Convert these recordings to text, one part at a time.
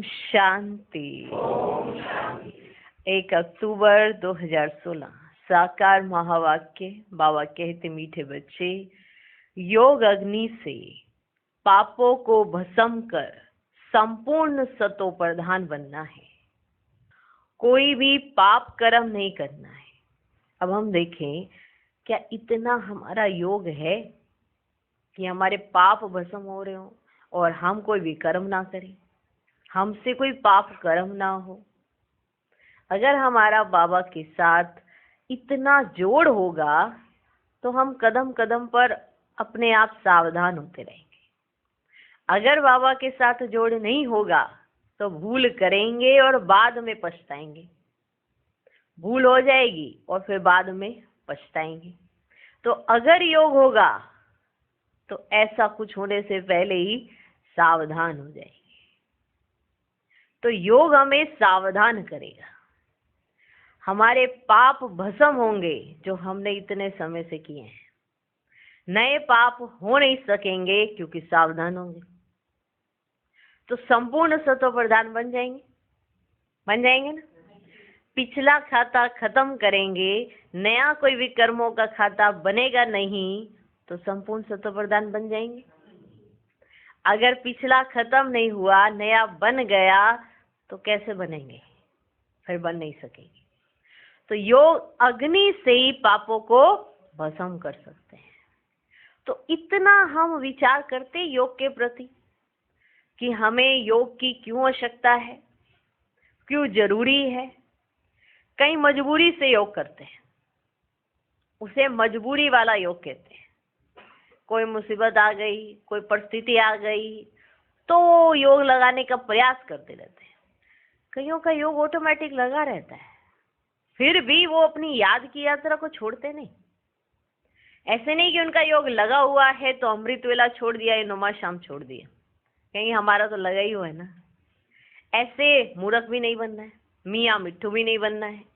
शांति। 1 अक्टूबर 2016 साकार महावाक्य। बाबा कहते मीठे बच्चे, योग अग्नि से पापों को भस्म कर संपूर्ण सतो प्रधान बनना है। कोई भी पाप कर्म नहीं करना है। अब हम देखें, क्या इतना हमारा योग है कि हमारे पाप भस्म हो रहे हो और हम कोई विकर्म ना करें, हमसे कोई पाप कर्म ना हो। अगर हमारा बाबा के साथ इतना जोड़ होगा तो हम कदम कदम पर अपने आप सावधान होते रहेंगे। अगर बाबा के साथ जोड़ नहीं होगा तो भूल करेंगे और बाद में पछताएंगे। भूल हो जाएगी और फिर बाद में पछताएंगे। तो अगर योग होगा तो ऐसा कुछ होने से पहले ही सावधान हो जाएंगे। तो योग हमें सावधान करेगा। हमारे पाप भस्म होंगे जो हमने इतने समय से किए हैं। नए पाप हो नहीं सकेंगे क्योंकि सावधान होंगे। तो संपूर्ण सतो प्रधान बन जाएंगे ना। पिछला खाता खत्म करेंगे, नया कोई विकर्मों का खाता बनेगा नहीं, तो संपूर्ण सतो प्रधान बन जाएंगे। अगर पिछला खत्म नहीं हुआ, नया बन गया, तो कैसे बनेंगे? फिर बन नहीं सकेंगे। तो योग अग्नि से ही पापों को भस्म कर सकते हैं। तो इतना हम विचार करते योग के प्रति कि हमें योग की क्यों आवश्यकता है, क्यों जरूरी है। कई मजबूरी से योग करते हैं, उसे मजबूरी वाला योग कहते हैं। कोई मुसीबत आ गई, कोई परिस्थिति आ गई तो योग लगाने का प्रयास करते रहते हैं। कईयों का योग ऑटोमेटिक लगा रहता है, फिर भी वो अपनी याद की यात्रा को छोड़ते नहीं। ऐसे नहीं कि उनका योग लगा हुआ है तो अमृत वेला छोड़ दिया या नुमा शाम छोड़ दिया, कहीं हमारा तो लगा ही हुआ है ना। ऐसे मूर्ख भी नहीं बनना है, मियाँ मिट्ठू भी नहीं बनना है।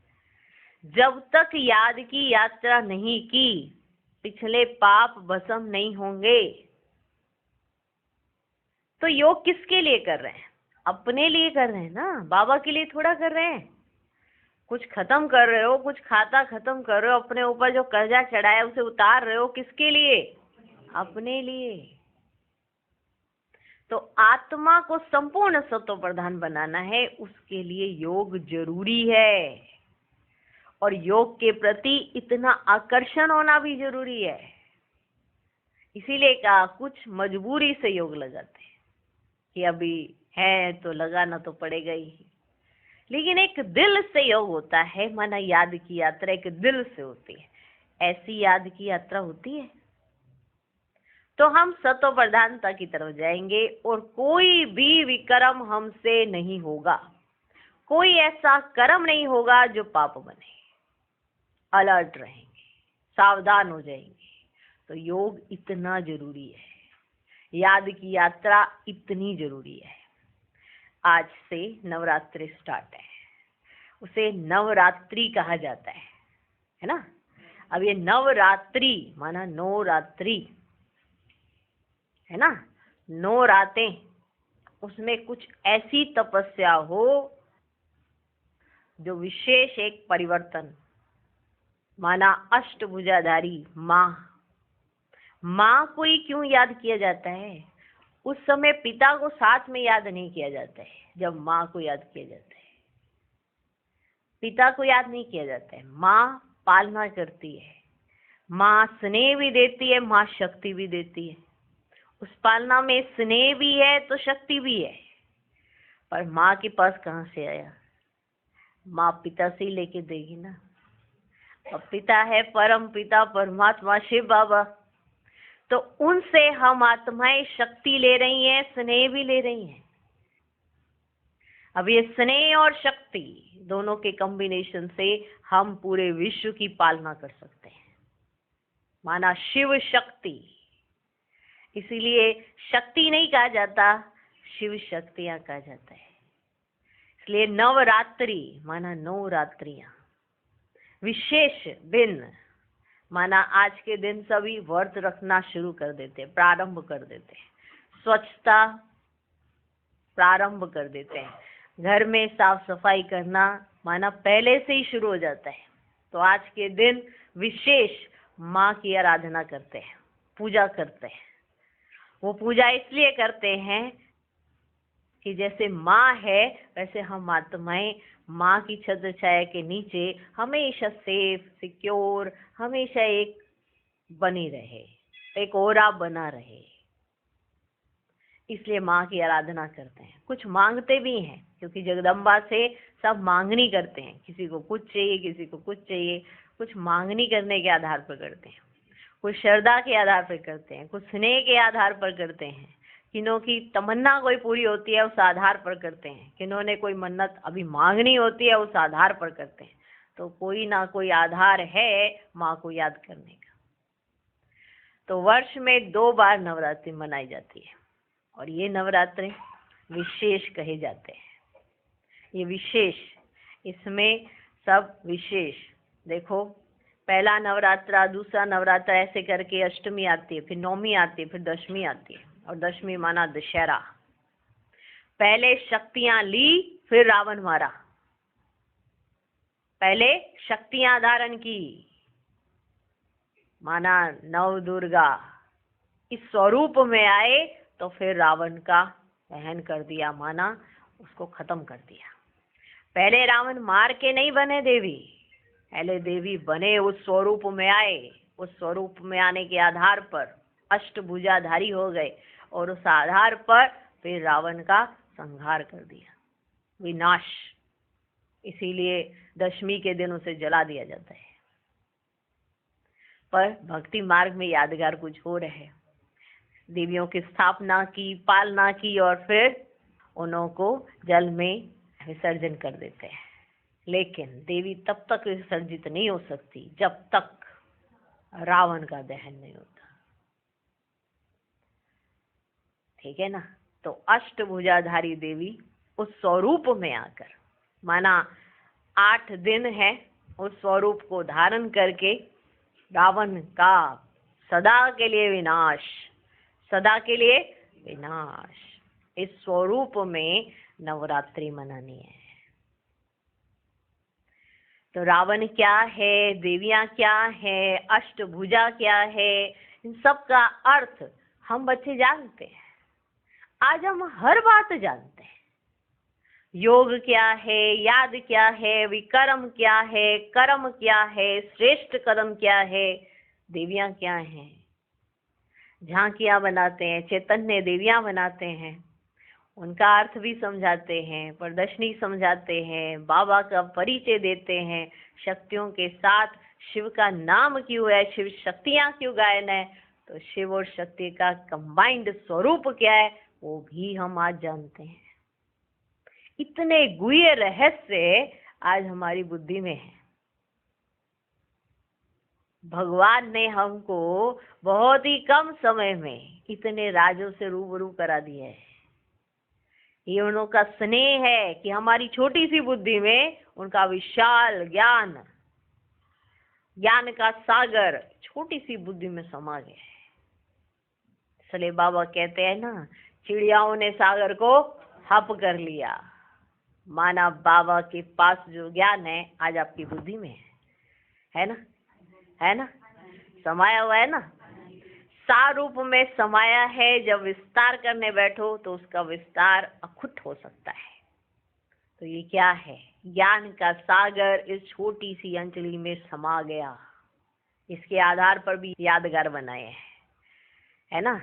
जब तक याद की यात्रा नहीं की, पिछले पाप भस्म नहीं होंगे। तो योग किसके लिए कर रहे हैं? अपने लिए कर रहे हैं ना, बाबा के लिए थोड़ा कर रहे हैं। कुछ खत्म कर रहे हो, कुछ खाता खत्म कर रहे हो, अपने ऊपर जो कर्जा चढ़ाया उसे उतार रहे हो, किसके लिए? अपने लिए। तो आत्मा को संपूर्ण सतो प्रधान बनाना है, उसके लिए योग जरूरी है। और योग के प्रति इतना आकर्षण होना भी जरूरी है। इसीलिए कहा कुछ मजबूरी से योग लगाते हैं कि अभी है तो लगाना तो पड़ेगा ही। लेकिन एक दिल से योग होता है, माना याद की यात्रा एक दिल से होती है। ऐसी याद की यात्रा होती है तो हम सतो प्रधानता की तरफ जाएंगे और कोई भी विकर्म हमसे नहीं होगा। कोई ऐसा कर्म नहीं होगा जो पाप बने। अलर्ट रहेंगे, सावधान हो जाएंगे। तो योग इतना जरूरी है, याद की यात्रा इतनी जरूरी है। आज से नवरात्रि स्टार्ट है, उसे नवरात्रि कहा जाता है ना। अब ये नवरात्रि माना 9 रात्रि है ना, 9 रातें। उसमें कुछ ऐसी तपस्या हो जो विशेष एक परिवर्तन, माना अष्टभुजाधारी माँ को ही क्यों याद किया जाता है? उस समय पिता को साथ में याद नहीं किया जाता है, जब माँ को याद किया जाता है। पिता को याद नहीं किया जाता है। माँ पालना करती है, माँ स्नेह भी देती है, माँ शक्ति भी देती है। उस पालना में स्नेह भी है तो शक्ति भी है। पर माँ के पास कहाँ से आया? माँ पिता से ही लेके देगी ना। अब पिता है परम पिता परमात्मा शिव बाबा, तो उनसे हम आत्माएं शक्ति ले रही हैं, स्नेह भी ले रही हैं। अब ये स्नेह और शक्ति दोनों के कॉम्बिनेशन से हम पूरे विश्व की पालना कर सकते हैं, माना शिव शक्ति। इसीलिए शक्ति नहीं कहा जाता, शिव शक्तियां कहा जाता है। इसलिए नवरात्रि माना 9 रात्रियां। विशेष दिन माना आज के दिन सभी व्रत रखना शुरू कर देते, प्रारंभ कर देते। स्वच्छता, प्रारंभ कर देते हैं। घर में साफ सफाई करना माना पहले से ही शुरू हो जाता है। तो आज के दिन विशेष माँ की आराधना करते हैं, पूजा करते हैं। वो पूजा इसलिए करते हैं कि जैसे माँ है वैसे हम आत्माएं माँ की छत्र छाया के नीचे हमेशा सेफ सिक्योर हमेशा एक बनी रहे, एक ओरा बना रहे, इसलिए माँ की आराधना करते हैं। कुछ मांगते भी हैं क्योंकि जगदम्बा से सब मांगनी करते हैं, किसी को कुछ चाहिए किसी को कुछ चाहिए, कुछ मांगनी करने के आधार पर करते हैं, कुछ श्रद्धा के आधार पर करते हैं, कुछ स्नेह के आधार पर करते हैं, किन्हों की तमन्ना कोई पूरी होती है उस आधार पर करते हैं, किन्होंने कोई मन्नत अभी मांगनी होती है उस आधार पर करते हैं। तो कोई ना कोई आधार है माँ को याद करने का। तो वर्ष में 2 बार नवरात्रि मनाई जाती है और ये नवरात्रि विशेष कहे जाते हैं। ये विशेष, इसमें सब विशेष। देखो पहला नवरात्रा, दूसरा नवरात्रा ऐसे करके अष्टमी आती है, फिर नौमी आती है, फिर दशमी आती है और दशमी माना दशहरा। पहले शक्तियां ली फिर रावण मारा, पहले शक्तियां धारण की माना नव दुर्गा इस स्वरूप में आए तो फिर रावण का दहन कर दिया, माना उसको खत्म कर दिया। पहले रावण मार के नहीं बने देवी, पहले देवी बने, उस स्वरूप में आए, उस स्वरूप में आने के आधार पर अष्टभुजाधारी हो गए और उस आधार पर फिर रावण का संहार कर दिया, विनाश। इसीलिए दशमी के दिन उसे जला दिया जाता है। पर भक्ति मार्ग में यादगार कुछ हो रहे, देवियों की स्थापना की, पालना की और फिर उन्हों को जल में विसर्जन कर देते हैं। लेकिन देवी तब तक विसर्जित नहीं हो सकती जब तक रावण का दहन नहीं होता, ठीक है ना। तो अष्टभुजाधारी देवी उस स्वरूप में आकर, माना 8 दिन है, उस स्वरूप को धारण करके रावण का सदा के लिए विनाश, सदा के लिए विनाश, इस स्वरूप में नवरात्रि मनानी है। तो रावण क्या है, देवियां क्या है, अष्टभुजा क्या है, इन सब का अर्थ हम बच्चे जानते हैं। आज हम हर बात जानते हैं। योग क्या है, याद क्या है, विकर्म क्या है, कर्म क्या है, श्रेष्ठ कर्म क्या है, देवियां क्या हैं। झांकियां बनाते हैं, चैतन्य देवियां बनाते हैं, उनका अर्थ भी समझाते हैं, प्रदर्शनी समझाते हैं, बाबा का परिचय देते हैं, शक्तियों के साथ शिव का नाम क्यों है, शिव शक्तियां क्यों गायन है, तो शिव और शक्ति का कंबाइंड स्वरूप क्या है वो भी हम आज जानते हैं। इतने गुह्य रहस्य आज हमारी बुद्धि में है। भगवान ने हमको बहुत ही कम समय में इतने राजों से रूबरू करा दिया है। ये उनका स्नेह है कि हमारी छोटी सी बुद्धि में उनका विशाल ज्ञान, ज्ञान का सागर छोटी सी बुद्धि में समा गया है। इसलिए बाबा कहते हैं ना, चिड़ियाओं ने सागर को हप कर लिया, माना बाबा के पास जो ज्ञान है आज आपकी बुद्धि में है ना, है ना, समाया हुआ है ना, सारूप में समाया है। जब विस्तार करने बैठो तो उसका विस्तार अखुट हो सकता है। तो ये क्या है, ज्ञान का सागर इस छोटी सी अंजलि में समा गया। इसके आधार पर भी यादगार बनाए हैं, है ना।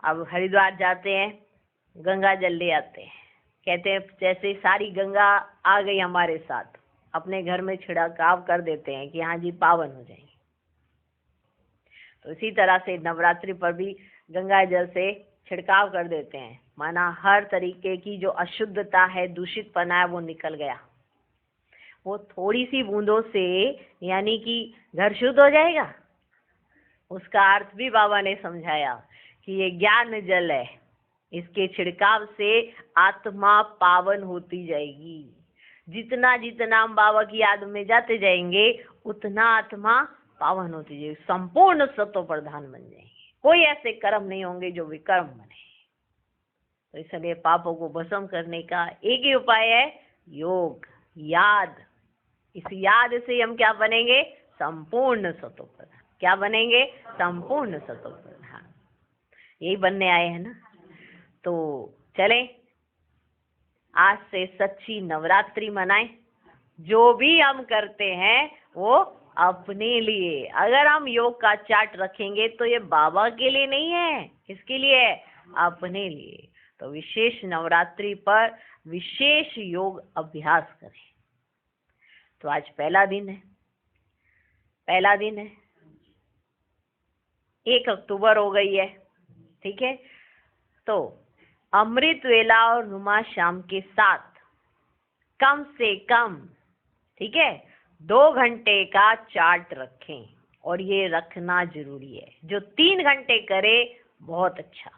अब हरिद्वार जाते हैं, गंगा जल ले आते हैं, कहते हैं जैसे सारी गंगा आ गई हमारे साथ, अपने घर में छिड़काव कर देते हैं कि हाँ जी पावन हो जाएंगे। तो इसी तरह से नवरात्रि पर भी गंगा जल से छिड़काव कर देते हैं, माना हर तरीके की जो अशुद्धता है, दूषितपना है, वो निकल गया। वो थोड़ी सी बूंदों से यानी कि घर शुद्ध हो जाएगा। उसका अर्थ भी बाबा ने समझाया कि ये ज्ञान जल है, इसके छिड़काव से आत्मा पावन होती जाएगी। जितना जितना हम बाबा की याद में जाते जाएंगे उतना आत्मा पावन होती जाएगी, संपूर्ण सत्व प्रधान बन जाएंगे। कोई ऐसे कर्म नहीं होंगे जो विकर्म बने। तो इसलिए पापों को भस्म करने का एक ही उपाय है, योग, याद। इस याद से हम क्या बनेंगे? संपूर्ण सतोप्रधान। क्या बनेंगे? संपूर्ण सतोप्रधान। यही बनने आए हैं ना। तो चले आज से सच्ची नवरात्रि मनाएं। जो भी हम करते हैं वो अपने लिए। अगर हम योग का चार्ट रखेंगे तो ये बाबा के लिए नहीं है, किसके लिए है? अपने लिए। तो विशेष नवरात्रि पर विशेष योग अभ्यास करें। तो आज पहला दिन है, 1 अक्टूबर हो गई है, ठीक है। तो अमृत वेला और नुमा शाम के साथ कम से कम, ठीक है, 2 घंटे का चार्ट रखें। और ये रखना जरूरी है। जो 3 घंटे करे बहुत अच्छा।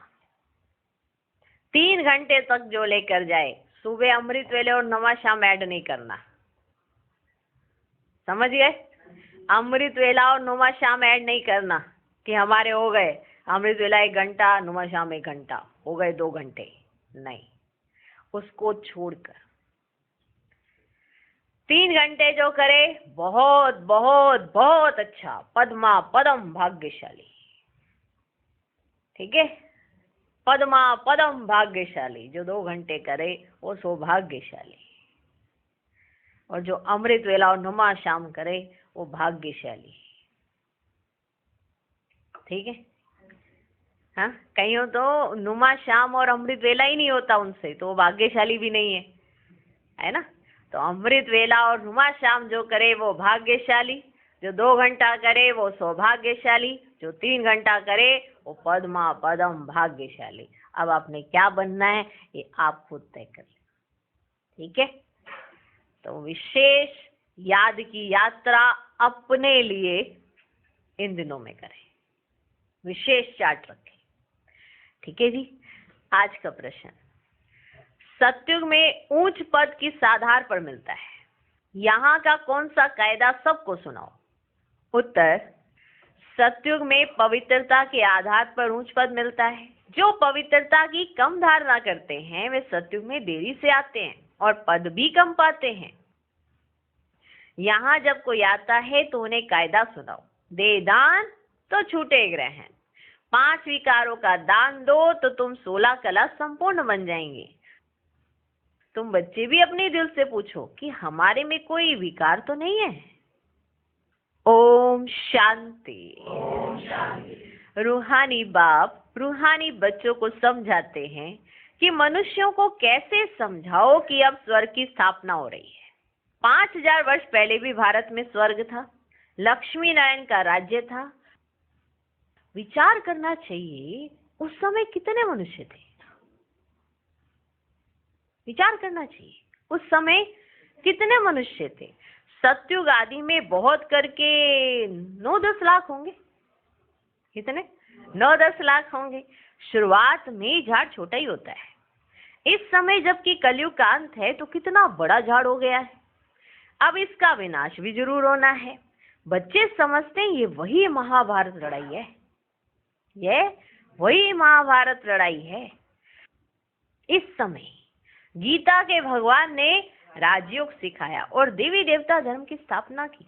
3 घंटे तक जो लेकर जाए, सुबह अमृत वेले और नुमा शाम ऐड नहीं करना, समझ गए? अमृत वेला और नुमा शाम ऐड नहीं करना कि हमारे हो गए अमृत वेला 1 घंटा, नुमा शाम 1 घंटा, हो गए 2 घंटे। नहीं, उसको छोड़कर 3 घंटे जो करे बहुत बहुत बहुत अच्छा, पद्मा पदम भाग्यशाली, ठीक है। पद्मा पदम भाग्यशाली। जो 2 घंटे करे वो सौभाग्यशाली, और जो अमृत वेला और नुमा शाम करे वो भाग्यशाली, ठीक है। हाँ, कहीं तो नुमा शाम और अमृत वेला ही नहीं होता उनसे, तो वो भाग्यशाली भी नहीं है ना। तो अमृत वेला और नुमा शाम जो करे वो भाग्यशाली, जो 2 घंटा करे वो सौभाग्यशाली, जो 3 घंटा करे वो पद्मा पदम भाग्यशाली। अब आपने क्या बनना है ये आप खुद तय कर लें, ठीक है। तो विशेष याद की यात्रा अपने लिए इन दिनों में करें, विशेष चार्ट रखें, ठीक है जी। आज का प्रश्न, सतयुग में ऊंच पद किस आधार पर मिलता है? यहाँ का कौन सा कायदा सबको सुनाओ? उत्तर, सतयुग में पवित्रता के आधार पर ऊंच पद मिलता है। जो पवित्रता की कम धारणा करते हैं वे सतयुग में देरी से आते हैं और पद भी कम पाते हैं। यहाँ जब कोई आता है तो उन्हें कायदा सुनाओ, दे दान तो छूटे ग्रहण, 5 विकारों का दान दो तो तुम 16 कला संपूर्ण बन जाएंगे। तुम बच्चे भी अपने दिल से पूछो कि हमारे में कोई विकार तो नहीं है। ओम शांति। रूहानी बाप रूहानी बच्चों को समझाते हैं कि मनुष्यों को कैसे समझाओ कि अब स्वर्ग की स्थापना हो रही है। 5000 वर्ष पहले भी भारत में स्वर्ग था, लक्ष्मी नारायण का राज्य था। विचार करना चाहिए उस समय कितने मनुष्य थे। विचार करना चाहिए उस समय कितने मनुष्य थे। सतयुग आदि में बहुत करके 9-10 लाख होंगे। कितने? 9-10 लाख होंगे। शुरुआत में झाड़ छोटा ही होता है। इस समय जबकि कलयुग का अंत है तो कितना बड़ा झाड़ हो गया है। अब इसका विनाश भी जरूर होना है। बच्चे समझते हैं ये वही महाभारत लड़ाई है, ये वही महाभारत लड़ाई है। इस समय गीता के भगवान ने राजयोग सिखाया और देवी देवता धर्म की स्थापना की।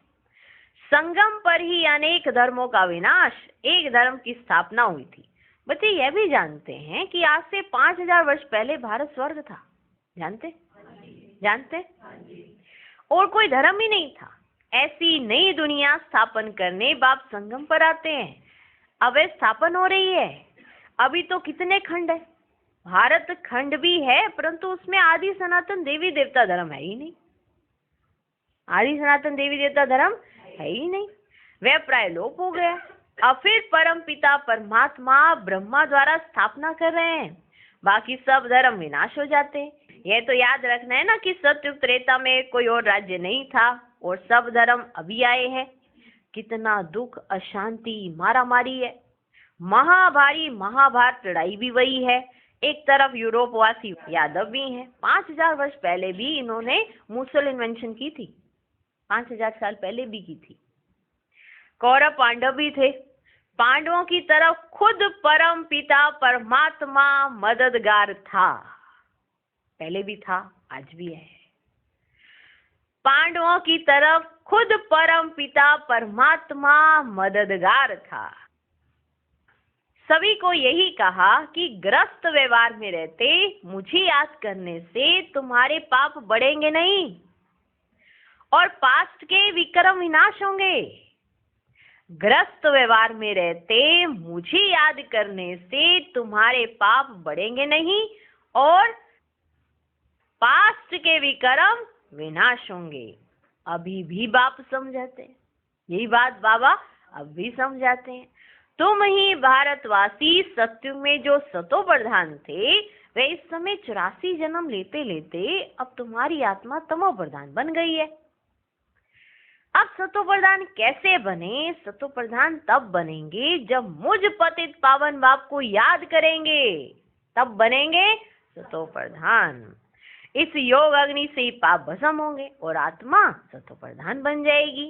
संगम पर ही अनेक धर्मों का विनाश, एक धर्म की स्थापना हुई थी। बच्चे यह भी जानते हैं कि आज से 5000 वर्ष पहले भारत स्वर्ग था। जानते? और कोई धर्म ही नहीं था। ऐसी नई दुनिया स्थापन करने बाप संगम पर आते हैं। अब स्थापन हो रही है। अभी तो कितने खंड है? भारत खंड भी है, परंतु उसमें आदि सनातन देवी देवता धर्म है ही नहीं। आदि सनातन देवी देवता धर्म है ही नहीं, वह प्राय लोप हो गया। अब फिर परम पिता परमात्मा ब्रह्मा द्वारा स्थापना कर रहे हैं। बाकी सब धर्म विनाश हो जाते हैं। यह तो याद रखना है ना कि सतयुग त्रेता में कोई और राज्य नहीं था और सब धर्म अभी आए हैं। कितना दुख, अशांति, मारामारी है। महाभारी महाभारत लड़ाई भी वही है। एक तरफ यूरोपवासी यादव भी हैं। 5000 वर्ष पहले भी इन्होंने मूसल इन्वेंशन की थी, 5000 साल पहले भी की थी। कौरव पांडव भी थे। पांडवों की तरफ खुद परम पिता परमात्मा मददगार था, पहले भी था, आज भी है। पांडवों की तरफ खुद परम पिता परमात्मा मददगार था। सभी को यही कहा कि ग्रस्त व्यवहार में रहते मुझे याद करने से तुम्हारे पाप बढ़ेंगे नहीं और पास्ट के विक्रम विनाश होंगे। ग्रस्त व्यवहार में रहते मुझे याद करने से तुम्हारे पाप बढ़ेंगे नहीं और पास्ट के विक्रम विनाश होंगे। अभी भी बाप समझाते हैं, यही बात बाबा अब भी समझाते हैं। तुम ही भारतवासी सत्युग में जो सतो प्रधान थे, वे इस समय 84 जन्म लेते लेते अब तुम्हारी आत्मा तमो प्रधान बन गई है। अब सतो प्रधान कैसे बने? सतो प्रधान तब बनेंगे जब मुझ पतित पावन बाप को याद करेंगे, तब बनेंगे सतो प्रधान। इस योग अग्नि से ही पाप भस्म होंगे और आत्मा सतो प्रधान बन जाएगी।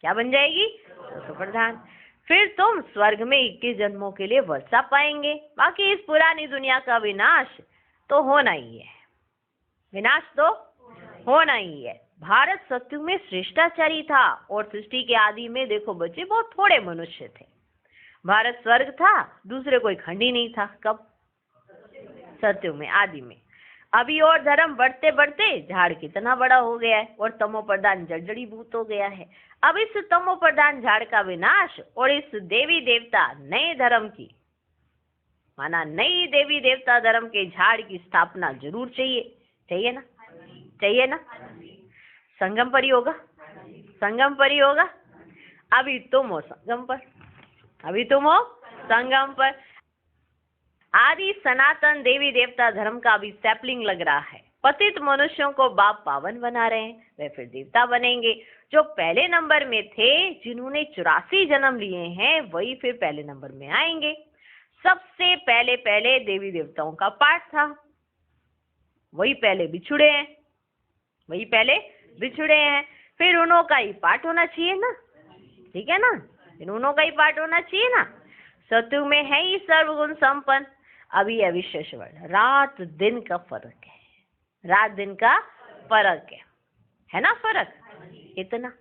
क्या बन जाएगी? सतो प्रधान। फिर तुम स्वर्ग में 21 जन्मों के लिए वर्षा पाएंगे। बाकी इस पुरानी दुनिया का विनाश तो होना ही है, विनाश तो होना ही है। भारत सत्युग में श्रेष्ठाचारी था और सृष्टि के आदि में देखो बच्चे बहुत थोड़े मनुष्य थे। भारत स्वर्ग था, दूसरे कोई खंड ही नहीं था। कब? सत्युग में, आदि में। अभी और धर्म बढ़ते बढ़ते झाड़ कितना बड़ा हो गया है और तमो प्रधान जड़जड़ीभूत हो गया है। अब इस तमो प्रधान झाड़ का विनाश और इस देवी देवता नए धर्म की, माना नई देवी देवता धर्म के झाड़ की स्थापना जरूर चाहिए। चाहिए ना? चाहिए ना? संगम पर ही होगा, संगम पर ही होगा। अभी तुम हो संगम पर, अभी तुम हो संगम पर। आदि सनातन देवी देवता धर्म का अभी सैपलिंग लग रहा है। पतित मनुष्यों को बाप पावन बना रहे हैं, वे फिर देवता बनेंगे। जो पहले नंबर में थे, जिन्होंने 84 जन्म लिए हैं, वही फिर पहले नंबर में आएंगे। सबसे पहले पहले देवी देवताओं का पाठ था, वही पहले बिछुड़े हैं, वही पहले बिछुड़े हैं। फिर उन्हों का ही पाठ होना चाहिए ना, ठीक है ना? फिर उन्हों का ही पाठ होना चाहिए ना। सत्युग में है ही सर्वगुण संपन्न। अभी है विशेष वर्ण, रात दिन का फर्क है, रात दिन का फर्क है ना? फर्क इतना।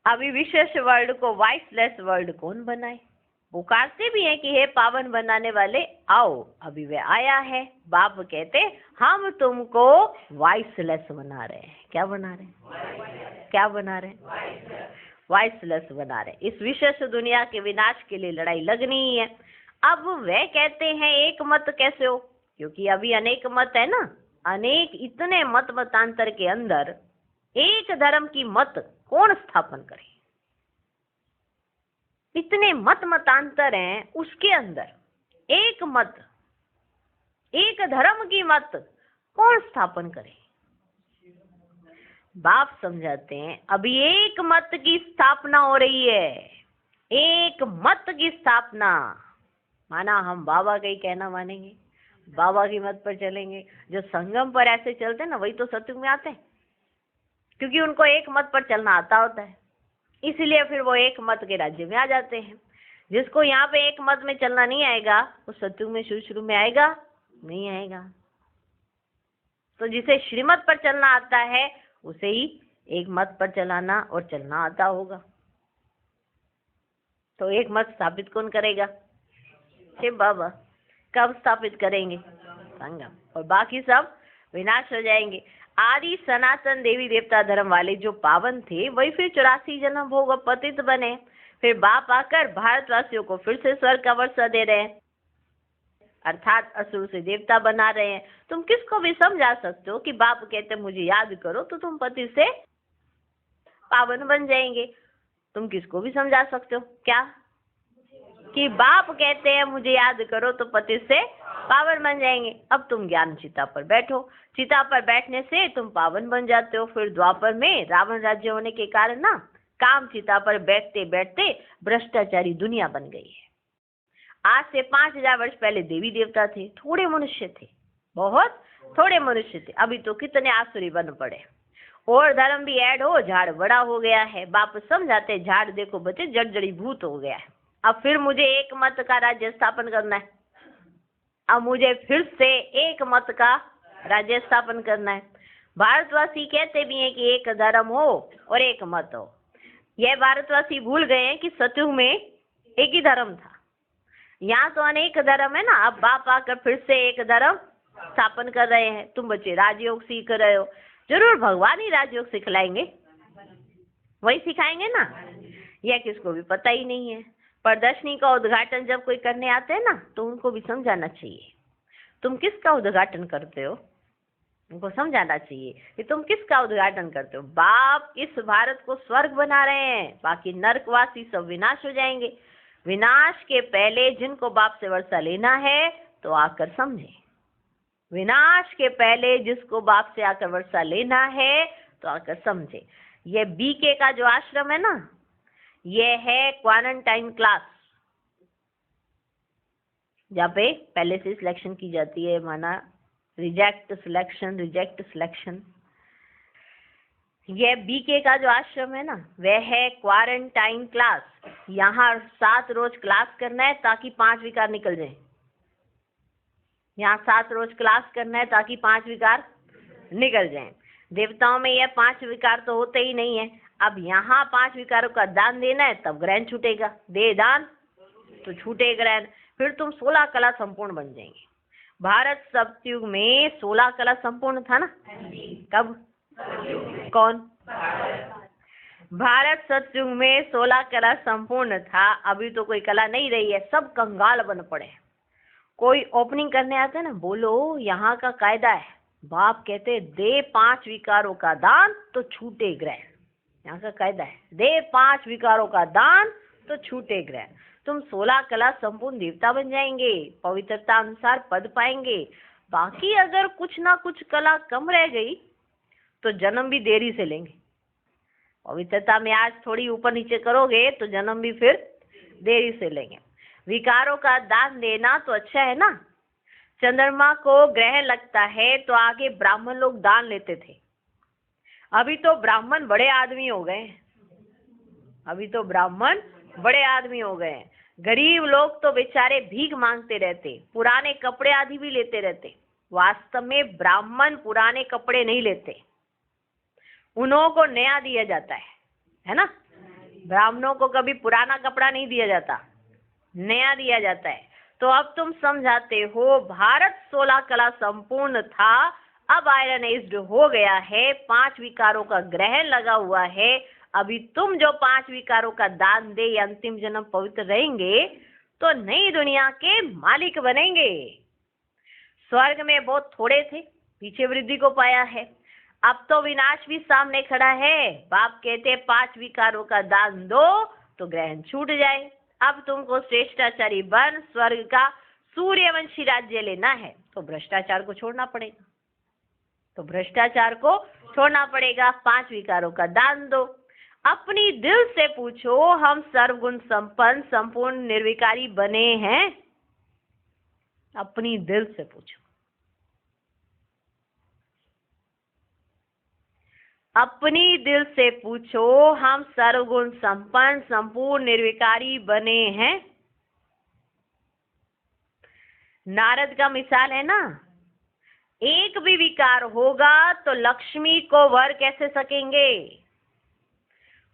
अभी विशेष वर्ड को वॉइसलेस वर्ड कौन बनाए? पुकारते भी हैं कि हे पावन बनाने वाले आओ। अभी वे आया है। बाप कहते हम तुमको वॉइसलेस बना रहे हैं। क्या बना रहे हैं? क्या बना रहे हैं? वॉइसलेस बना रहे। इस विशेष दुनिया के विनाश के लिए लड़ाई लगनी ही है। अब वे कहते हैं एक मत कैसे हो? क्योंकि अभी अनेक मत है ना, अनेक इतने मत मतांतर के अंदर एक धर्म की मत कौन स्थापन करे? इतने मत मतांतर हैं, उसके अंदर एक मत, एक धर्म की मत कौन स्थापन करे? बाप समझाते हैं अभी एक मत की स्थापना हो रही है, एक मत की स्थापना। माना हम बाबा का ही कहना मानेंगे, बाबा की मत पर चलेंगे। जो संगम पर ऐसे चलते हैं ना, वही तो सत्युग में आते हैं, क्योंकि उनको एक मत पर चलना आता होता है, इसलिए फिर वो एक मत के राज्य में आ जाते हैं। जिसको यहाँ पे एक मत में चलना नहीं आएगा, वो सत्युग में शुरू में आएगा नहीं आएगा। तो जिसे श्रीमत पर चलना आता है, उसे ही एक मत पर चलाना और चलना आता होगा। तो एक मत स्थापित कौन करेगा? शिव बाबा। कब स्थापित करेंगे? संगम। और बाकी सब विनाश हो जाएंगे। आदि सनातन देवी देवता धर्म वाले जो पावन थे, वही फिर 84 जन्म भोग पतित बने। फिर बाप आकर भारतवासियों को फिर से स्वर्ग का वर्षा दे रहे हैं, अर्थात असुर से देवता बना रहे हैं। तुम किसको भी समझा सकते हो कि बाप कहते मुझे याद करो तो तुम पति से पावन बन जाएंगे। तुम किसको भी समझा सकते हो क्या कि बाप कहते हैं मुझे याद करो तो पति से पावन बन जाएंगे। अब तुम ज्ञान चिता पर बैठो, चिता पर बैठने से तुम पावन बन जाते हो। फिर द्वापर में रावण राज्य होने के कारण ना, काम चिता पर बैठते बैठते भ्रष्टाचारी दुनिया बन गई है। आज से 5000 वर्ष पहले देवी देवता थे, थोड़े मनुष्य थे, बहुत थोड़े मनुष्य थे। अभी तो कितने आसुरी बन पड़े। और धर्म भी ऐड हो, झाड़ बड़ा हो गया है। बाप समझाते झाड़ देखो बच्चे जड़ जड़ीभूत हो गया है। अब फिर मुझे एक मत का राज्य स्थापन करना है। अब मुझे फिर से एक मत का राज्य स्थापन करना है। भारतवासी कहते भी हैं कि एक धर्म हो और एक मत हो। यह भारतवासी भूल गए हैं कि सतयुग में एक ही धर्म था। यहाँ तो अनेक धर्म है ना। अब बाप आकर फिर से एक धर्म स्थापन कर रहे हैं। तुम बच्चे राजयोग सीख रहे हो, जरूर भगवान ही राजयोग सिखलाएंगे, वही सिखाएंगे ना। यह किसको भी पता ही नहीं है। प्रदर्शनी का उद्घाटन जब कोई करने आते हैं ना, तो उनको भी समझाना चाहिए तुम किसका उद्घाटन करते हो। उनको समझाना चाहिए कि तुम किसका उद्घाटन करते हो। बाप इस भारत को स्वर्ग बना रहे हैं, बाकी नरकवासी सब विनाश हो जाएंगे। विनाश के पहले जिनको बाप से वर्षा लेना है तो आकर समझे। विनाश के पहले जिसको बाप से आकर वर्षा लेना है तो आकर समझे। ये बीके का जो आश्रम है ना, ये है क्वारंटाइन क्लास, जहाँ पे पहले से सिलेक्शन की जाती है, माना रिजेक्ट सिलेक्शन, रिजेक्ट सिलेक्शन। यह बीके का जो आश्रम है ना, वह है क्वारंटाइन क्लास। यहाँ 7 रोज क्लास करना है ताकि 5 विकार निकल जाए। यहाँ 7 रोज क्लास करना है ताकि 5 विकार निकल जाए। देवताओं में यह 5 विकार तो होते ही नहीं है। अब यहाँ 5 विकारों का दान देना है तब ग्रहण छूटेगा। दे दान तो छूटे ग्रहण। फिर तुम 16 कला संपूर्ण बन जाएंगे। भारत सतयुग में 16 कला संपूर्ण था ना। कब? कौन? भारत सतयुग में 16 कला संपूर्ण था। अभी तो कोई कला नहीं रही है, सब कंगाल बन पड़े। कोई ओपनिंग करने आते ना, बोलो यहाँ का कायदा है, बाप कहते दे 5 विकारों का दान तो छूटे ग्रहण। यहाँ का कायदा है, दे 5 विकारों का दान तो छूटे ग्रहण। तुम 16 कला संपूर्ण देवता बन जाएंगे, पवित्रता अनुसार पद पाएंगे। बाकी अगर कुछ ना कुछ कला कम रह गई तो जन्म भी देरी से लेंगे। पवित्रता में आज थोड़ी ऊपर नीचे करोगे तो जन्म भी फिर देरी से लेंगे। विकारों का दान देना तो अच्छा है ना। चंद्रमा को ग्रहण लगता है तो आगे ब्राह्मण लोग दान लेते थे। अभी तो ब्राह्मण बड़े आदमी हो गए। अभी तो ब्राह्मण बड़े आदमी हो गए। गरीब लोग तो बेचारे भीख मांगते रहते, पुराने कपड़े आदि भी लेते रहते। वास्तव में ब्राह्मण पुराने कपड़े नहीं लेते, उन्हों को नया दिया जाता है ना। ब्राह्मणों को कभी पुराना कपड़ा नहीं दिया जाता, नया दिया जाता है। तो अब तुम समझाते हो भारत 16 कला संपूर्ण था, अब आयरन एज्ड हो गया है, 5 विकारों का ग्रहण लगा हुआ है। अभी तुम जो 5 विकारों का दान दे अंतिम जन्म पवित्र रहेंगे तो नई दुनिया के मालिक बनेंगे। स्वर्ग में बहुत थोड़े थे, पीछे वृद्धि को पाया है। अब तो विनाश भी सामने खड़ा है। बाप कहते 5 विकारों का दान दो तो ग्रहण छूट जाए। अब तुमको श्रेष्ठाचारी बन स्वर्ग का सूर्यवंशी राज्य लेना है तो भ्रष्टाचार को छोड़ना पड़ेगा। तो भ्रष्टाचार को छोड़ना पड़ेगा। 5 विकारों का दान दो। अपनी दिल से पूछो, हम सर्वगुण संपन्न संपूर्ण निर्विकारी बने हैं? अपनी दिल से पूछो। अपनी दिल से पूछो, हम सर्वगुण संपन्न संपूर्ण निर्विकारी बने हैं? नारद का मिसाल है ना, एक भी विकार होगा तो लक्ष्मी को वर कैसे सकेंगे।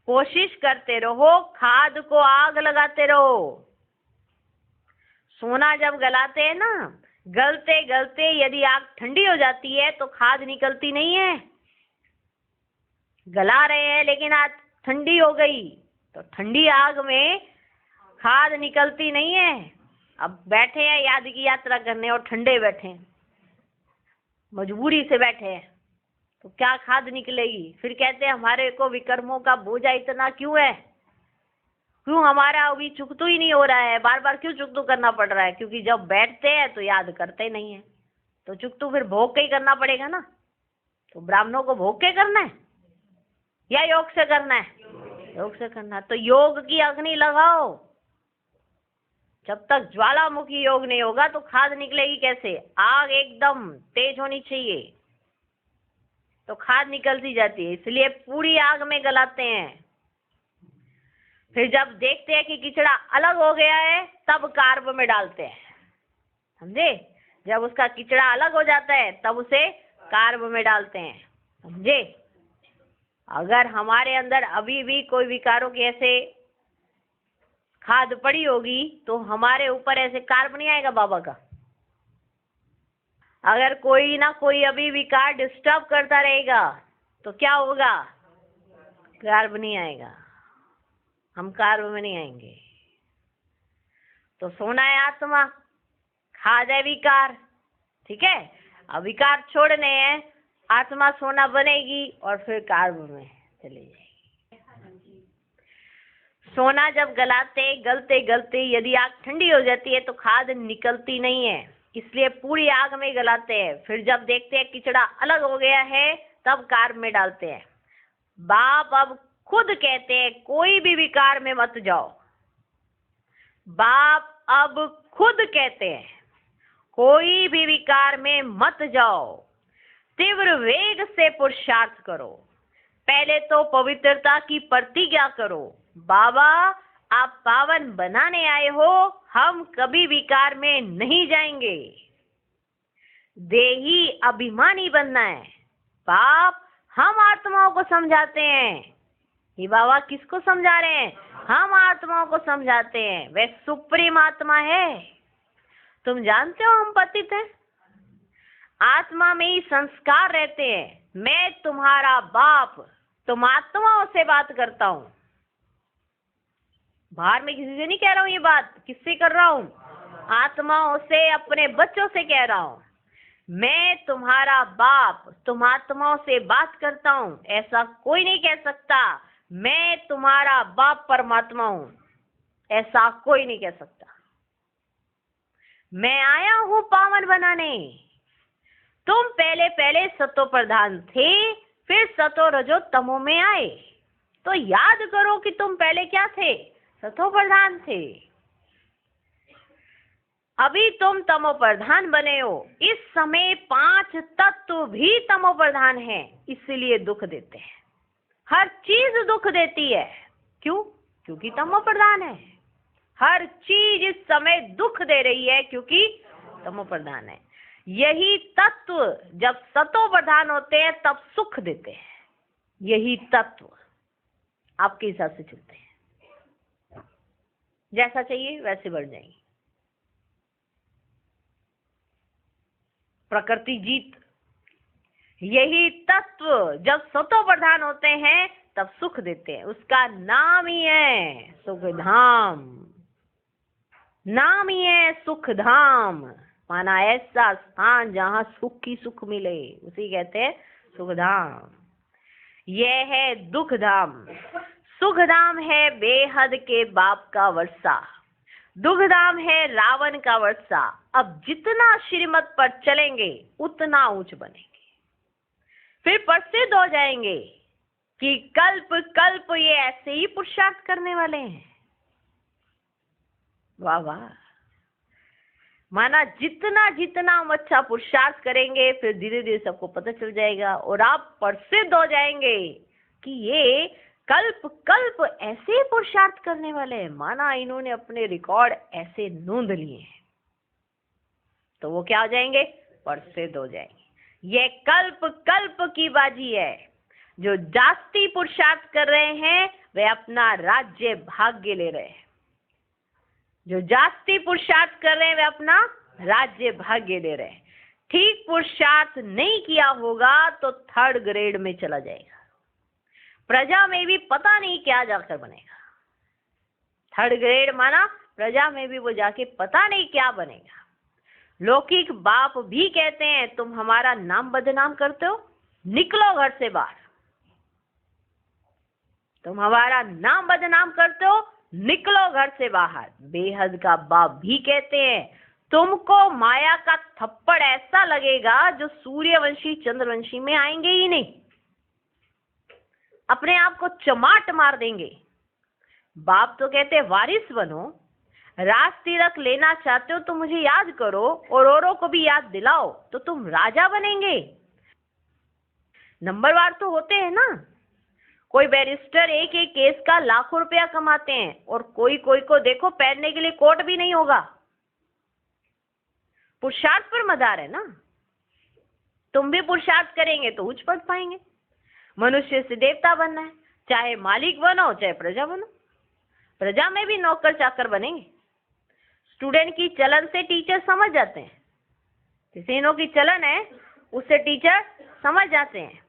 कोशिश करते रहो, खाद को आग लगाते रहो। सोना जब गलाते हैं ना, गलते गलते यदि आग ठंडी हो जाती है तो खाद निकलती नहीं है। गला रहे हैं लेकिन आग ठंडी हो गई तो ठंडी आग में खाद निकलती नहीं है। अब बैठे हैं याद की यात्रा करने और ठंडे बैठे हैं, मजबूरी से बैठे हैं, तो क्या खाद निकलेगी। फिर कहते हैं हमारे को विकर्मों का बोझा इतना क्यों है, क्यों हमारा अभी चुकतू ही नहीं हो रहा है, बार बार क्यों चुकतू करना पड़ रहा है। क्योंकि जब बैठते हैं तो याद करते नहीं है, तो चुकतू फिर भोग के ही करना पड़ेगा ना। तो ब्राह्मणों को भोग के करना है या योग से करना है? योग से करना। तो योग की अग्नि लगाओ। जब तक ज्वालामुखी योग नहीं होगा तो खाद निकलेगी कैसे। आग एकदम तेज होनी चाहिए। तो खाद निकलती जाती है, इसलिए पूरी आग में गलाते हैं। फिर जब देखते हैं कि कीचड़ा अलग हो गया है तब कार्ब में डालते हैं, समझे? जब उसका कीचड़ा अलग हो जाता है तब उसे कार्ब में डालते हैं, समझे? अगर हमारे अंदर अभी भी कोई विकारों की ऐसे खाद पड़ी होगी तो हमारे ऊपर ऐसे कार्ब नहीं आएगा बाबा का। अगर कोई ना कोई अभी विकार डिस्टर्ब करता रहेगा तो क्या होगा? कार्ब नहीं आएगा, हम कार्ब में नहीं आएंगे। तो सोना है आत्मा, खाद है विकार, ठीक है? अब विकार छोड़ने हैं, आत्मा सोना बनेगी और फिर कार्ब में चली जाएगी। सोना जब गलते गलते यदि आग ठंडी हो जाती है तो खाद निकलती नहीं है, इसलिए पूरी आग में गलाते हैं। फिर जब देखते हैं कीचड़ा अलग हो गया है तब कार्ब में डालते हैं। बाप अब खुद कहते हैं कोई भी विकार में मत जाओ। बाप अब खुद कहते हैं कोई भी विकार में मत जाओ, तीव्र वेग से पुरुषार्थ करो। पहले तो पवित्रता की प्रतिज्ञा करो। बाबा आप पावन बनाने आए हो, हम कभी विकार में नहीं जाएंगे। देही अभिमानी बनना है। बाप हम आत्माओं को समझाते हैं। ये बाबा किसको समझा रहे हैं? हम आत्माओं को समझाते हैं। वह सुप्रीम आत्मा है। तुम जानते हो हम पतित हैं, आत्मा में ही संस्कार रहते हैं। मैं तुम्हारा बाप, तुम आत्माओं से बात करता हूं, बाहर में किसी से नहीं कह रहा हूं। ये बात किससे कर रहा हूं? आत्माओं से, अपने बच्चों से कह रहा हूं। मैं तुम्हारा बाप, तुम आत्माओं से बात करता हूं। ऐसा कोई नहीं कह सकता मैं तुम्हारा बाप परमात्मा हूं, ऐसा कोई नहीं कह सकता। मैं आया हूं पावन बनाने। तुम पहले पहले सतो प्रधान थे, फिर सतो रजो तमो में आए। तो याद करो कि तुम पहले क्या थे? सतो प्रधान थे। अभी तुम तमो प्रधान बने हो। इस समय 5 तत्व भी तमो प्रधान हैं, इसलिए दुख देते हैं। हर चीज दुख देती है। क्यों? क्योंकि तमो प्रधान है। हर चीज इस समय दुख दे रही है क्योंकि तमो प्रधान है। यही तत्व जब सतो प्रधान होते हैं तब सुख देते हैं। यही तत्व आपके हिसाब से चलते हैं, जैसा चाहिए वैसे बढ़ जाएंगे। प्रकृति जीत। यही तत्व जब सतो प्रधान होते हैं तब सुख देते हैं। उसका नाम ही है सुखधाम। नाम ही है सुखधाम, माना ऐसा स्थान जहां सुख ही सुख मिले, उसी कहते हैं सुखधाम। यह है दुखधाम। सुखधाम है बेहद के बाप का वर्षा, दुखधाम है रावण का वर्षा। अब जितना श्रीमत पर चलेंगे उतना ऊंच बनेंगे, फिर प्रसिद्ध हो जाएंगे कि कल्प कल्प ये ऐसे ही पुरुषार्थ करने वाले हैं। वाह वाह। माना जितना जितना हम अच्छा पुरुषार्थ करेंगे फिर धीरे धीरे सबको पता चल जाएगा और आप प्रसिद्ध हो जाएंगे कि ये कल्प कल्प ऐसे ही पुरुषार्थ करने वाले हैं। माना इन्होंने अपने रिकॉर्ड ऐसे नोंद लिए हैं, तो वो क्या हो जाएंगे? प्रसिद्ध हो जाएंगे। ये कल्प कल्प की बाजी है। जो जास्ती पुरुषार्थ कर रहे हैं वे अपना राज्य भाग्य ले रहे हैं। जो जास्ती पुरुषार्थ कर रहे हैं वे अपना राज्य भाग्य ले रहे हैं। ठीक पुरुषार्थ नहीं किया होगा तो 3rd ग्रेड में चला जाएगा। प्रजा में भी पता नहीं क्या जाकर बनेगा। 3rd ग्रेड माना प्रजा में भी वो जाके पता नहीं क्या बनेगा। लौकिक बाप भी कहते हैं तुम हमारा नाम बदनाम करते हो, निकलो घर से बाहर। तुम हमारा नाम बदनाम करते हो, निकलो घर से बाहर। बेहद का बाप भी कहते हैं तुमको माया का थप्पड़ ऐसा लगेगा जो सूर्यवंशी चंद्रवंशी में आएंगे ही नहीं, अपने आप को चमाट मार देंगे। बाप तो कहते हैं वारिस बनो, राज तिलक लेना चाहते हो तो मुझे याद करो और औरों को भी याद दिलाओ तो तुम राजा बनेंगे। नंबरवार तो होते हैं ना। कोई बैरिस्टर एक एक केस का लाखों रुपया कमाते हैं, और कोई कोई को देखो पहनने के लिए कोट भी नहीं होगा। पुरुषार्थ पर मदार है ना। तुम भी पुरुषार्थ करेंगे तो उच्च पद पाएंगे। मनुष्य से देवता बनना है, चाहे मालिक बनो चाहे प्रजा बनो। प्रजा में भी नौकर चाकर बनेंगे। स्टूडेंट की चलन से टीचर समझ जाते हैं। जिसे की चलन है उससे टीचर समझ जाते हैं।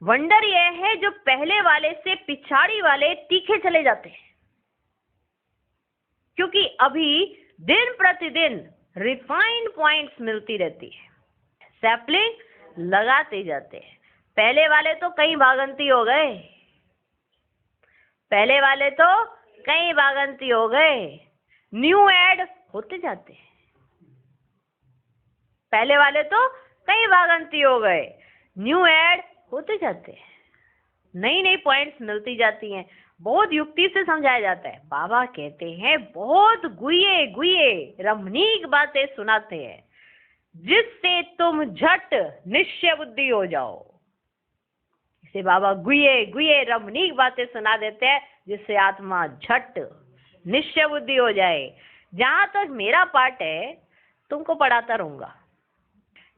वंडर यह है जो पहले वाले से पिछाड़ी वाले तीखे चले जाते हैं, क्योंकि अभी दिन प्रतिदिन रिफाइंड पॉइंट्स मिलती रहती है। सैपलिंग लगाते जाते हैं। पहले वाले तो कई भागंती हो गए, पहले वाले तो कई भागंती हो गए। न्यू ऐड होते जाते हैं। पहले वाले तो कई भागंती हो गए, न्यू ऐड होते जाते हैं। नई नई पॉइंट्स मिलती जाती हैं। बहुत युक्ति से समझाया जाता है। बाबा कहते हैं बहुत गुये गुये रमणीक बातें सुनाते हैं, जिससे तुम झट निश्चय बुद्धि हो जाओ। इसे बाबा गुये गुये रमणीक बातें सुना देते हैं, जिससे आत्मा झट निश्चय बुद्धि हो जाए। जहां तक मेरा पार्ट है तुमको पढ़ाता रहूंगा।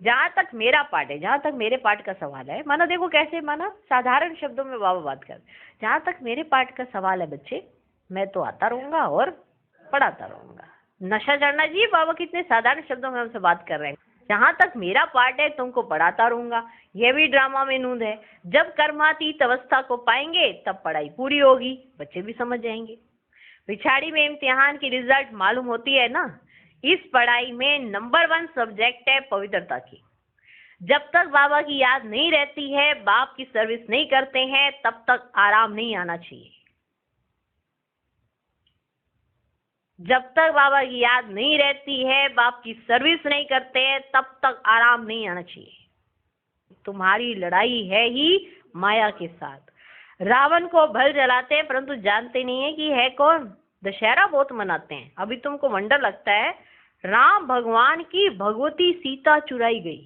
जहां तक मेरा पार्ट है, जहां तक मेरे पार्ट का सवाल है, माना देखो कैसे, माना साधारण शब्दों में बाबा बात कर, जहां तक मेरे पार्ट का सवाल है बच्चे, मैं तो आता रहूंगा और पढ़ाता रहूंगा। नशा चढ़ना जी, बाबा कितने साधारण शब्दों में हमसे बात कर रहे हैं। जहां तक मेरा पार्ट है तुमको पढ़ाता रहूंगा। यह भी ड्रामा में नूंद है। जब कर्मातीत अवस्था को पाएंगे तब पढ़ाई पूरी होगी, बच्चे भी समझ जाएंगे। पिछाड़ी में इम्तिहान की रिजल्ट मालूम होती है ना। इस पढ़ाई में नंबर 1 सब्जेक्ट है पवित्रता की। जब तक बाबा की याद नहीं रहती है, बाप की सर्विस नहीं करते हैं, तब तक आराम नहीं आना चाहिए। जब तक बाबा की याद नहीं रहती है, बाप की सर्विस नहीं करते हैं, तब तक आराम नहीं आना चाहिए। तुम्हारी लड़ाई है ही माया के साथ। रावण को भल जलाते हैं परंतु जानते नहीं है कि है कौन। दशहरा बहुत मनाते हैं। अभी तुमको वंडर लगता है राम भगवान की भगवती सीता चुराई गई,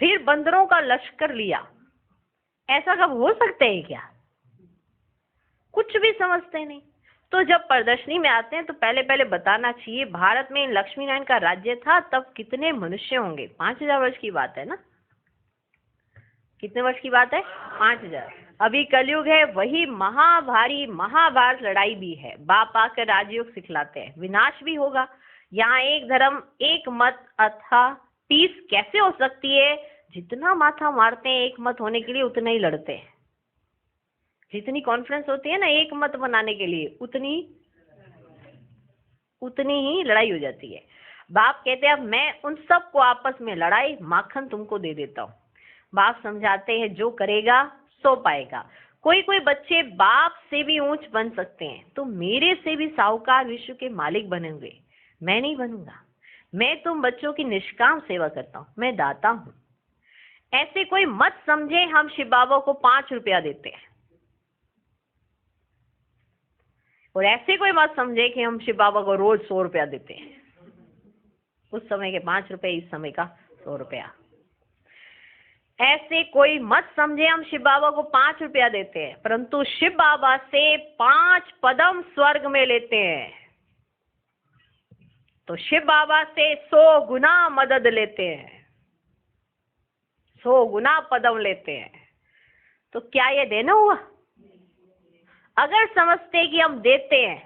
फिर बंदरों का लश्कर लिया। ऐसा कब हो सकते है क्या? कुछ भी समझते नहीं। तो जब प्रदर्शनी में आते हैं तो पहले पहले बताना चाहिए, भारत में लक्ष्मी नारायण का राज्य था तब कितने मनुष्य होंगे। 5000 वर्ष की बात है ना। कितने वर्ष की बात है? 5000। अभी कलयुग है, वही महाभारी महाभारत लड़ाई भी है। बाप आकर राजयोग सिखलाते हैं, विनाश भी होगा। यहाँ एक धर्म एक मत अथा पीस कैसे हो सकती है? जितना माथा मारते हैं एक मत होने के लिए उतना ही लड़ते हैं। जितनी कॉन्फ्रेंस होती है ना एक मत बनाने के लिए, उतनी ही लड़ाई हो जाती है। बाप कहते हैं अब मैं उन सबको आपस में लड़ाई माखन तुमको दे देता हूँ। बाप समझाते हैं जो करेगा सो पाएगा। कोई कोई बच्चे बाप से भी ऊंच बन सकते हैं, तो मेरे से भी साहूकार विश्व के मालिक बनेंगे। मैं नहीं बनूंगा। मैं तुम बच्चों की निष्काम सेवा करता हूँ, मैं दाता हूँ। ऐसे कोई मत समझे हम शिव बाबा को 5 रुपया देते हैं, और ऐसे कोई मत समझे कि हम शिव बाबा को रोज 100 रुपया देते हैं। उस समय के 5 रुपए, इस समय का 100 रुपया। ऐसे कोई मत समझे हम शिव बाबा को 5 रुपया देते हैं, परंतु शिव बाबा से 5 पदम स्वर्ग में लेते हैं। तो शिव बाबा से 100 गुना मदद लेते हैं, 100 गुना पदम लेते हैं। तो क्या ये देना हुआ? अगर समझते कि हम देते हैं,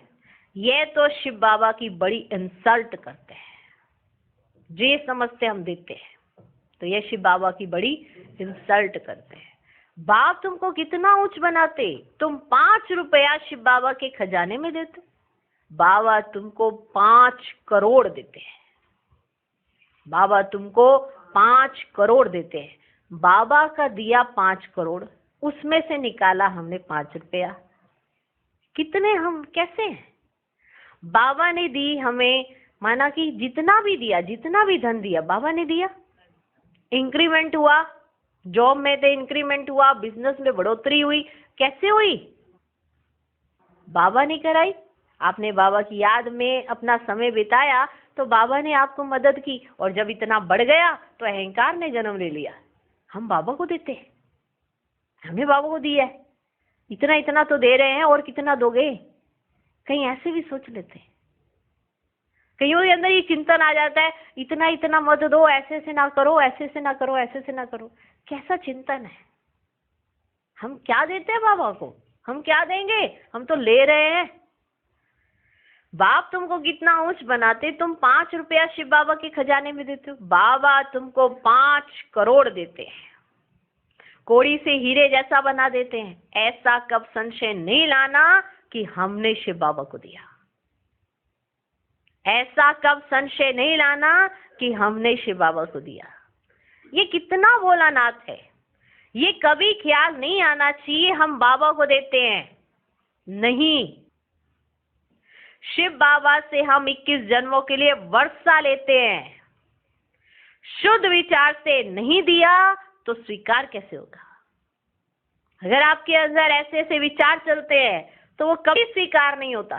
ये तो शिव बाबा की बड़ी इंसल्ट करते हैं। जे समझते हम देते हैं तो ये शिव बाबा की बड़ी इंसल्ट करते हैं। बाप तुमको कितना ऊंच बनाते, तुम 5 रुपया शिव बाबा के खजाने में देते, बाबा तुमको 5 करोड़ देते हैं। बाबा तुमको 5 करोड़ देते हैं। बाबा का दिया 5 करोड़, उसमें से निकाला हमने 5 रुपया। कितने हम कैसे हैं? बाबा ने दी हमें, माना कि जितना भी दिया, जितना भी धन दिया बाबा ने दिया। इंक्रीमेंट हुआ, जॉब में तो इंक्रीमेंट हुआ, बिजनेस में बढ़ोतरी हुई, कैसे हुई? बाबा ने कराई। आपने बाबा की याद में अपना समय बिताया तो बाबा ने आपको मदद की, और जब इतना बढ़ गया तो अहंकार ने जन्म ले लिया। हम बाबा को देते हैं, हमने बाबा को दिया है, इतना इतना तो दे रहे हैं और कितना दोगे। कहीं ऐसे भी सोच लेते हैं, कईयों के अंदर ये चिंतन आ जाता है, इतना इतना मत दो, ऐसे से ना करो, ऐसे से ना करो, ऐसे से ना करो। कैसा चिंतन है? हम क्या देते हैं बाबा को? हम क्या देंगे? हम तो ले रहे हैं। बाप तुमको कितना ऊंच बनाते, तुम 5 रुपया शिव बाबा के खजाने में देते हो, बाबा तुमको 5 करोड़ देते हैं, कोड़ी से हीरे जैसा बना देते हैं। ऐसा कब संशय नहीं लाना कि हमने शिव बाबा को दिया। ऐसा कब संशय नहीं लाना कि हमने शिव बाबा को दिया। ये कितना भोलानाथ है। ये कभी ख्याल नहीं आना चाहिए हम बाबा को देते हैं, नहीं। शिव बाबा से हम 21 जन्मों के लिए वर्षा लेते हैं। शुद्ध विचार से नहीं दिया तो स्वीकार कैसे होगा? अगर आपके अंदर ऐसे ऐसे विचार चलते हैं तो वो कभी स्वीकार नहीं होता।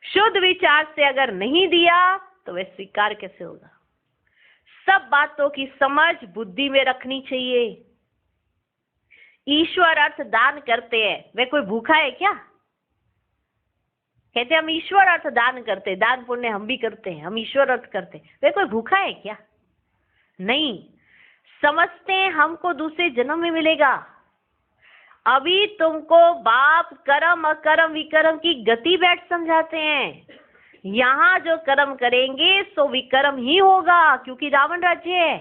शुद्ध विचार से अगर नहीं दिया तो वह स्वीकार कैसे होगा? सब बातों की समझ बुद्धि में रखनी चाहिए। ईश्वर अर्थ दान करते हैं, वे कोई भूखा है क्या? कहते हम ईश्वर अर्थ दान करते हैं, दान पुण्य हम भी करते हैं, हम ईश्वर अर्थ करते हैं, वे कोई भूखा है क्या? नहीं। समझते हैं हमको दूसरे जन्म में मिलेगा। अभी तुमको बाप कर्म अकर्म विकर्म की गति बैठ समझाते हैं। यहाँ जो कर्म करेंगे सो विकर्म ही होगा, क्योंकि रावण राज्य है।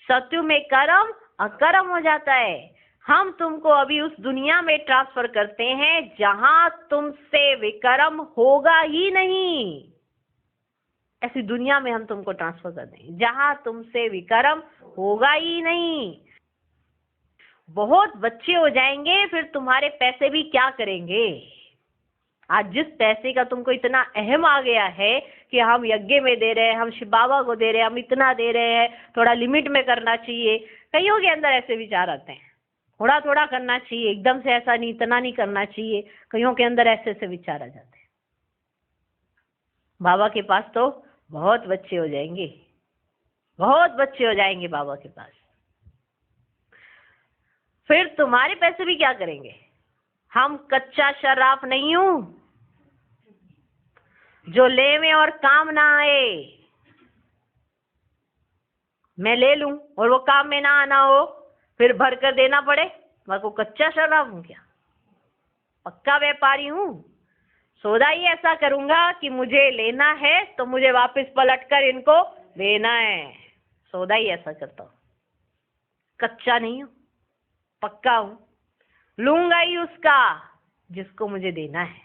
सत्युग में कर्म अकर्म हो जाता है। हम तुमको अभी उस दुनिया में ट्रांसफर करते हैं जहां तुमसे विकर्म होगा ही नहीं। ऐसी दुनिया में हम तुमको ट्रांसफर कर देंगे जहां तुमसे विकर्म होगा ही नहीं। बहुत बच्चे हो जाएंगे, फिर तुम्हारे पैसे भी क्या करेंगे? आज जिस पैसे का तुमको इतना अहम आ गया है कि हम यज्ञ में दे रहे हैं, हम शिव बाबा को दे रहे हैं, हम इतना दे रहे हैं, थोड़ा लिमिट में करना चाहिए। कईयों के अंदर ऐसे विचार आते हैं, थोड़ा थोड़ा करना चाहिए, एकदम से ऐसा नहीं, इतना नहीं करना चाहिए। कईयों के अंदर ऐसे ऐसे विचार आ जाते हैं। बाबा के पास तो बहुत बच्चे हो जाएंगे, बहुत बच्चे हो जाएंगे बाबा के पास। फिर तुम्हारे पैसे भी क्या करेंगे? हम कच्चा शराफ नहीं हूं जो लेवे और काम ना आए। मैं ले लूं और वो काम में ना आना हो, फिर भर कर देना पड़े। मैं को कच्चा शराब हूं क्या? पक्का व्यापारी हूं। सौदा ही ऐसा करूंगा कि मुझे लेना है तो मुझे वापस पलटकर इनको देना है। सौदा ही ऐसा करता हूं, कच्चा नहीं हूं, पक्का हूं। लूंगा ही उसका जिसको मुझे देना है।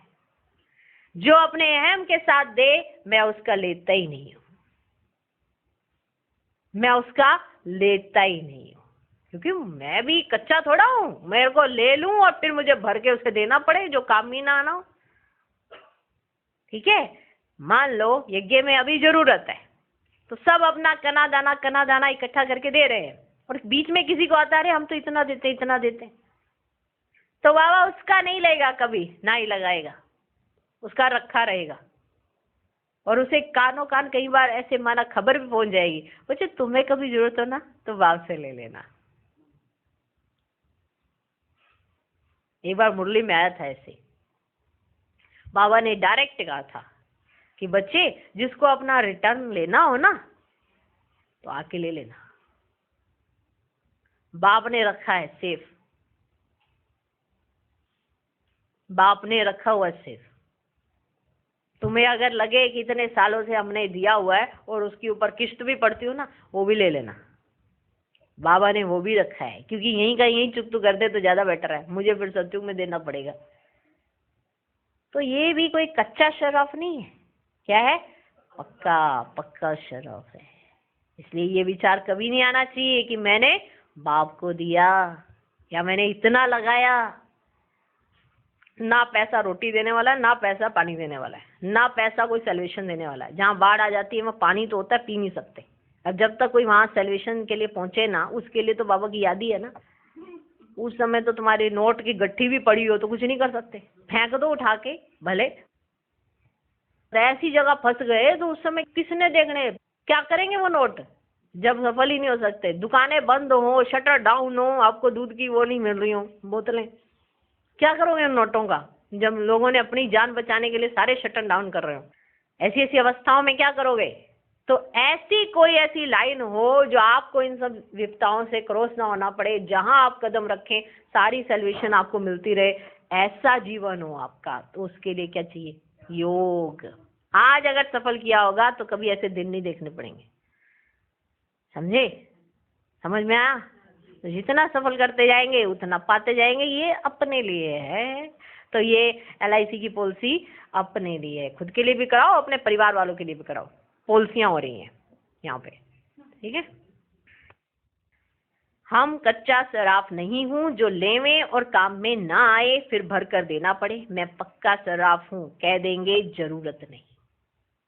जो अपने अहम के साथ दे मैं उसका लेता ही नहीं हूं, मैं उसका लेता ही नहीं हूं, क्योंकि मैं भी कच्चा थोड़ा हूं। मेरे को ले लूं और फिर मुझे भर के उसे देना पड़े जो काम में ना आना हो। ठीक है, मान लो यज्ञ में अभी जरूरत है तो सब अपना कना दाना इकट्ठा करके दे रहे हैं, और बीच में किसी को आता है हम तो इतना देते इतना देते, तो बाबा उसका नहीं लेगा, कभी ना ही लगाएगा, उसका रखा रहेगा। और उसे कानों कान कई बार ऐसे माना खबर भी पहुंच जाएगी, बच्चे तुम्हें कभी जरूरत हो ना तो बाप से ले लेना। एक बार मुरली में आया था ऐसे, बाबा ने डायरेक्ट कहा था कि बच्चे जिसको अपना रिटर्न लेना हो ना तो आके ले लेना। बाप ने रखा है सेफ, बाप ने रखा हुआ है सेफ। तुम्हें अगर लगे कि इतने सालों से हमने दिया हुआ है और उसके ऊपर किस्त भी पड़ती हो ना, वो भी ले लेना। बाबा ने वो भी रखा है, क्योंकि यहीं का यहीं चुप तो कर दे तो ज्यादा बेटर है, मुझे फिर सत्युग में देना पड़ेगा। तो ये भी कोई कच्चा शराफ नहीं है, क्या है? पक्का पक्का शराफ है। इसलिए ये विचार कभी नहीं आना चाहिए कि मैंने बाप को दिया या मैंने इतना लगाया। ना पैसा रोटी देने वाला है, ना पैसा पानी देने वाला है, ना पैसा कोई सॉल्यूशन देने वाला है। जहाँ बाढ़ आ जाती है वहाँ पानी तो होता है, पी नहीं सकते। अब जब तक कोई वहाँ सॉल्यूशन के लिए पहुंचे ना, उसके लिए तो बाबा की याद ही है ना। उस समय तो तुम्हारी नोट की गट्ठी भी पड़ी हो तो कुछ नहीं कर सकते, फेंक दो उठा के भले। ऐसी जगह फंस गए तो उस समय किसने देखने, क्या करेंगे वो नोट? जब सफल ही नहीं हो सकते, दुकानें बंद हो, शटर डाउन हो, आपको दूध की वो नहीं मिल रही हो बोतलें, क्या करोगे उन नोटों का? जब लोगों ने अपनी जान बचाने के लिए सारे शटर डाउन कर रहे हो, ऐसी ऐसी अवस्थाओं में क्या करोगे? तो ऐसी कोई ऐसी लाइन हो जो आपको इन सब विपदाओं से क्रॉस ना होना पड़े, जहां आप कदम रखें सारी सॉल्यूशन आपको मिलती रहे, ऐसा जीवन हो आपका। तो उसके लिए क्या चाहिए? योग। आज अगर सफल किया होगा तो कभी ऐसे दिन नहीं देखने पड़ेंगे। समझे? समझ में आया? तो जितना सफल करते जाएंगे उतना पाते जाएंगे। ये अपने लिए है। तो ये LIC की पॉलिसी अपने लिए है, खुद के लिए भी कराओ, अपने परिवार वालों के लिए भी कराओ। पॉलिसियां हो रही हैं यहाँ पे, ठीक है। हम कच्चा सराफ नहीं हूं जो लेवे और काम में ना आए फिर भर कर देना पड़े। मैं पक्का सराफ हूं, कह देंगे जरूरत नहीं।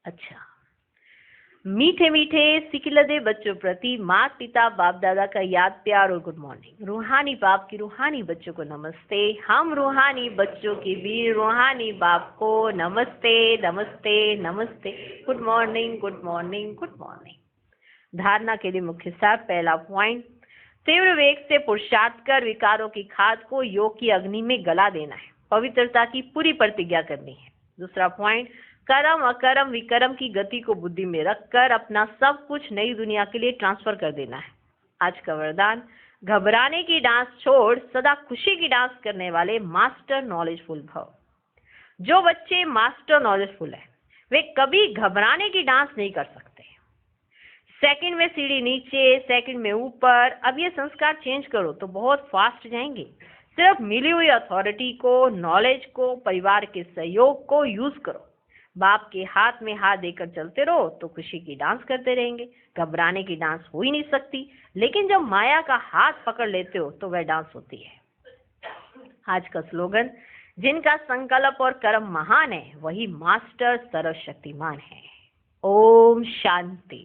अच्छा, मीठे मीठे सिकिलदे बच्चों प्रति माता पिता बाप दादा का याद प्यार और गुड मॉर्निंग। रूहानी बाप की रूहानी बच्चों को नमस्ते। हम रूहानी बच्चों की भी रूहानी बाप को नमस्ते नमस्ते नमस्ते। Good morning good morning good morning. धारणा के लिए मुख्य सार। पहला पॉइंट, तीव्र वेग से पुरुषार्थ कर विकारों की खाद को योग की अग्नि में गला देना है, पवित्रता की पूरी प्रतिज्ञा करनी है। दूसरा पॉइंट, कर्म अकर्म विकर्म की गति को बुद्धि में रखकर अपना सब कुछ नई दुनिया के लिए ट्रांसफर कर देना है। आज का वरदान, घबराने की डांस छोड़ सदा खुशी की डांस करने वाले मास्टर नॉलेजफुल भव। जो बच्चे मास्टर नॉलेजफुल है वे कभी घबराने की डांस नहीं कर सकते। सेकंड में सीढ़ी नीचे, सेकंड में ऊपर। अब ये संस्कार चेंज करो तो बहुत फास्ट जाएंगे। सिर्फ मिली हुई अथॉरिटी को, नॉलेज को, परिवार के सहयोग को यूज करो। बाप के हाथ में हाथ देकर चलते रहो तो खुशी की डांस करते रहेंगे। घबराने की डांस हो ही नहीं सकती, लेकिन जब माया का हाथ पकड़ लेते हो तो वह डांस होती है। आज का स्लोगन, जिनका संकल्प और कर्म महान है वही मास्टर सर्वशक्तिमान है। ओम शांति।